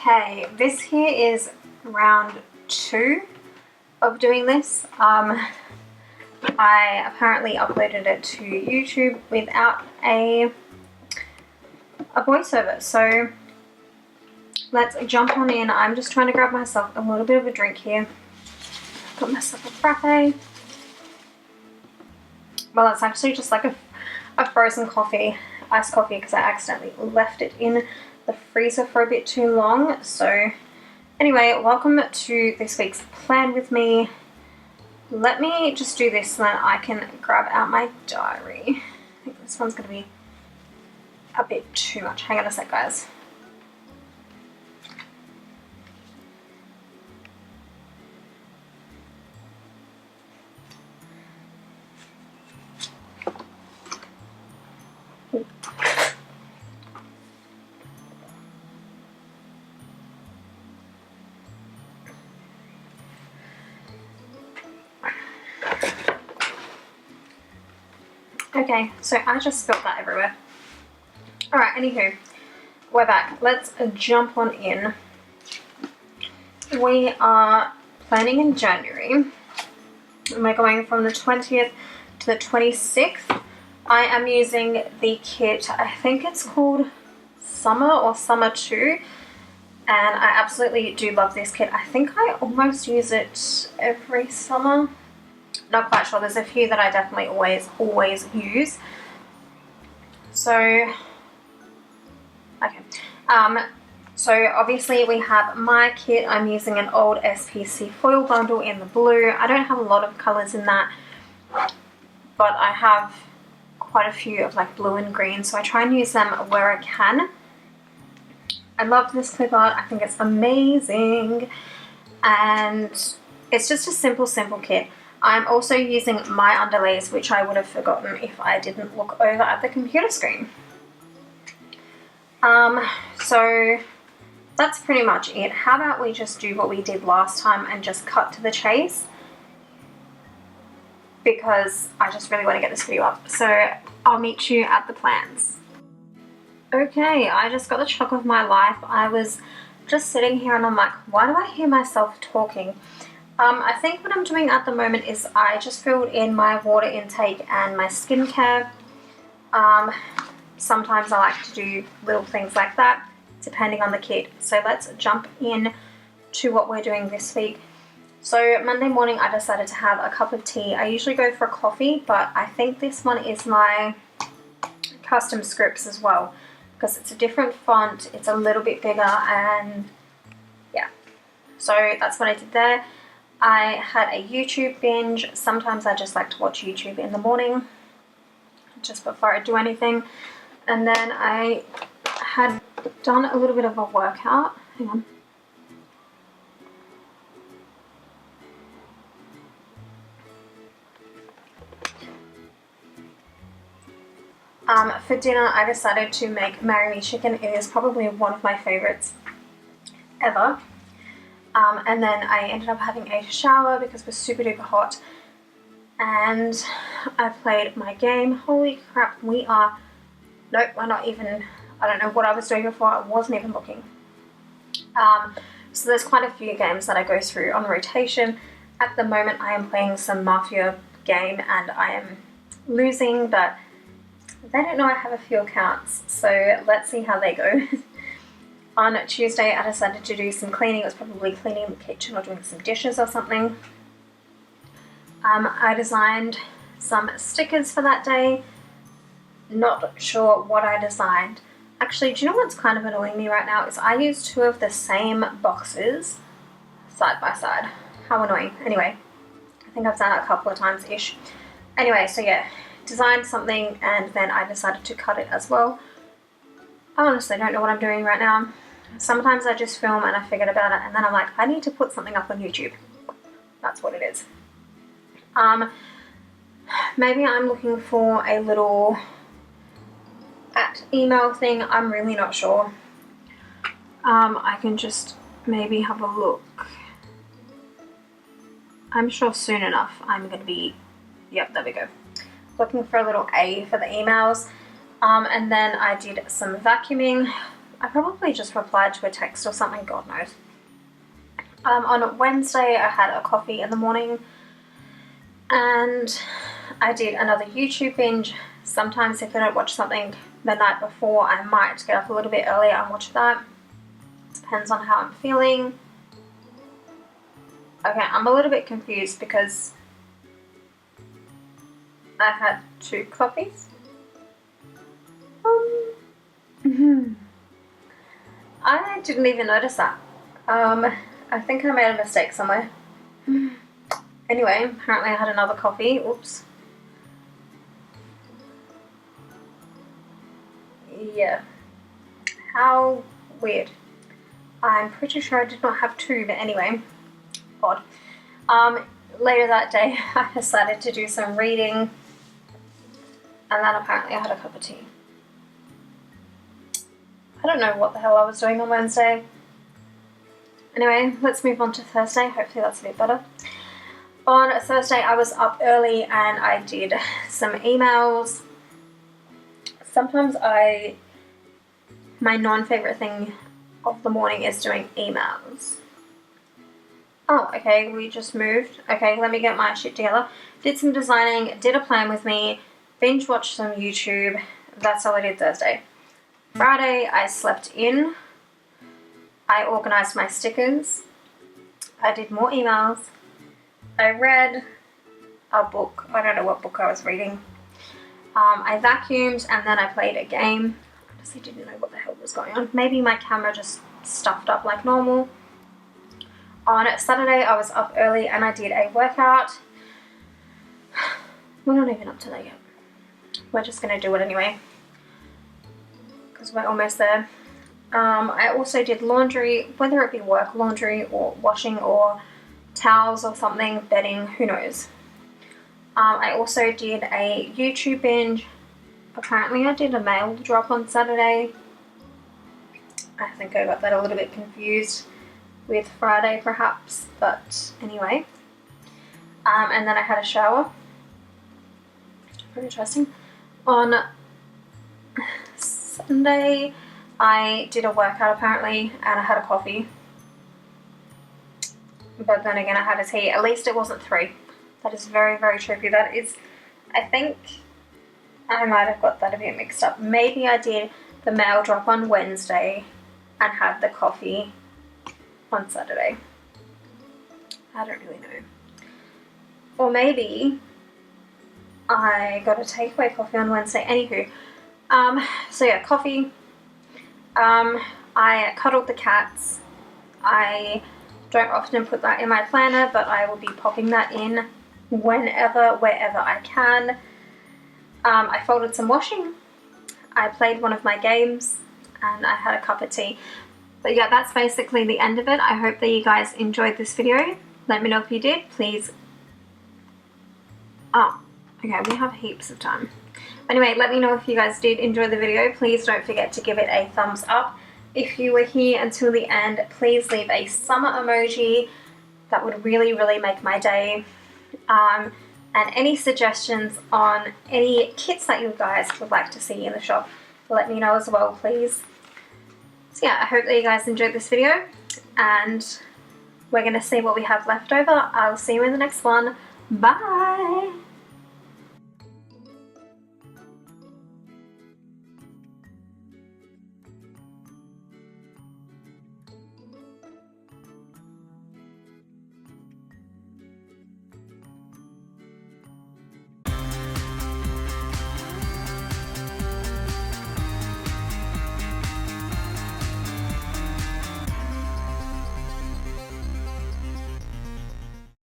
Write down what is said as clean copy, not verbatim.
Okay, this here is round 2 of doing this. I apparently uploaded it to YouTube without a voiceover, so let's jump on in. I'm just trying to grab myself a little bit of a drink here. Got myself a frappe. Well, it's actually just like a frozen coffee, iced coffee, because I accidentally left it in the freezer for a bit too long. So anyway, welcome to this week's plan with me. Let me just do this so that I can grab out my diary. I think this one's going to be a bit too much. Hang on a sec, guys. Okay, so I just spilled that everywhere. Alright, anywho, we're back. Let's jump on in. We are planning in January, and we're going from the 20th to the 26th. I am using the kit, I think it's called Summer or Summer 2, and I absolutely do love this kit. I think I almost use it every summer. Not quite sure. There's a few that I definitely always use. So, okay. So obviously we have my kit. I'm using an old SPC foil bundle in the blue. I don't have a lot of colors in that, but I have quite a few of like blue and green, so I try and use them where I can. I love this clip art. I think it's amazing, and it's just a simple kit. I'm also using my underlays, which I would have forgotten if I didn't look over at the computer screen. So that's pretty much it. How about we just do what we did last time and just cut to the chase? Because I just really want to get this video up. So I'll meet you at the plans. Okay, I just got the shock of my life. I was just sitting here and I'm like, why do I hear myself talking? I think what I'm doing at the moment is I just filled in my water intake and my skincare. Sometimes I like to do little things like that, depending on the kit. So let's jump in to what we're doing this week. So Monday morning I decided to have a cup of tea. I usually go for a coffee, but I think this one is my custom scripts as well, because it's a different font, it's a little bit bigger, and yeah. So that's what I did there. I had a YouTube binge. Sometimes I just like to watch YouTube in the morning, just before I do anything. And then I had done a little bit of a workout. Hang on. For dinner, I decided to make Marry Me Chicken. It is probably one of my favorites ever. And then I ended up having a shower because it was super duper hot, and I played my game. Holy crap, we're not even, I don't know what I was doing before, I wasn't even looking. So there's quite a few games that I go through on rotation. At the moment I am playing some Mafia game and I am losing, but they don't know I have a few accounts, so let's see how they go. On Tuesday, I decided to do some cleaning. It was probably cleaning the kitchen or doing some dishes or something. I designed some stickers for that day. Not sure what I designed. Actually, do you know what's kind of annoying me right now? Is I use 2 of the same boxes side by side. How annoying. Anyway, I think I've done it a couple of times-ish. Anyway, so yeah, designed something and then I decided to cut it as well. I honestly don't know what I'm doing right now. Sometimes I just film and I forget about it, and then I'm like, I need to put something up on YouTube. That's what it is. Maybe I'm looking for a little email thing. I'm really not sure. I can just maybe have a look. I'm sure soon enough I'm going to be, yep, there we go. Looking for a little A for the emails. And then I did some vacuuming. I probably just replied to a text or something, God knows. On Wednesday I had a coffee in the morning and I did another YouTube binge. Sometimes if I don't watch something the night before, I might get up a little bit earlier and watch that. Depends on how I'm feeling. Okay, I'm a little bit confused because I had 2 coffees. I didn't even notice that. I think I made a mistake somewhere. Anyway, apparently I had another coffee. Oops. Yeah. How weird. I'm pretty sure I did not have 2, but anyway. Odd. Later that day I decided to do some reading, and then apparently I had a cup of tea. I don't know what the hell I was doing on Wednesday. Anyway, let's move on to Thursday. Hopefully that's a bit better. On Thursday I was up early and I did some emails. Sometimes my non-favorite thing of the morning is doing emails. Oh, okay, we just moved. Okay, let me get my shit together. Did some designing, did a plan with me, binge watched some YouTube. That's all I did Thursday. Friday, I slept in. I organised my stickers. I did more emails. I read a book. I don't know what book I was reading. I vacuumed and then I played a game. I honestly didn't know what the hell was going on. Maybe my camera just stuffed up like normal. On Saturday, I was up early and I did a workout. We're not even up to that yet. We're just going to do it anyway, because we're almost there. I also did laundry, whether it be work laundry or washing or towels or something, bedding, who knows. I also did a YouTube binge. Apparently I did a mail drop on Saturday. I think I got that a little bit confused with Friday perhaps, but anyway. And then I had a shower. Very interesting. On Sunday I did a workout apparently and I had a coffee. But then again I had a tea. At least it wasn't 3. That is very, very trippy. That is, I think I might have got that a bit mixed up. Maybe I did the mail drop on Wednesday and had the coffee on Saturday. I don't really know. Or maybe I got a takeaway coffee on Wednesday. Anywho, so yeah, coffee. I cuddled the cats. I don't often put that in my planner, but I will be popping that in whenever, wherever I can. I folded some washing. I played one of my games and I had a cup of tea. But yeah, that's basically the end of it. I hope that you guys enjoyed this video. Let me know if you did, please. Oh, okay, we have heaps of time. Anyway, let me know if you guys did enjoy the video. Please don't forget to give it a thumbs up. If you were here until the end, please leave a summer emoji. That would really, really make my day. And any suggestions on any kits that you guys would like to see in the shop, let me know as well, please. So yeah, I hope that you guys enjoyed this video, and we're going to see what we have left over. I'll see you in the next one. Bye!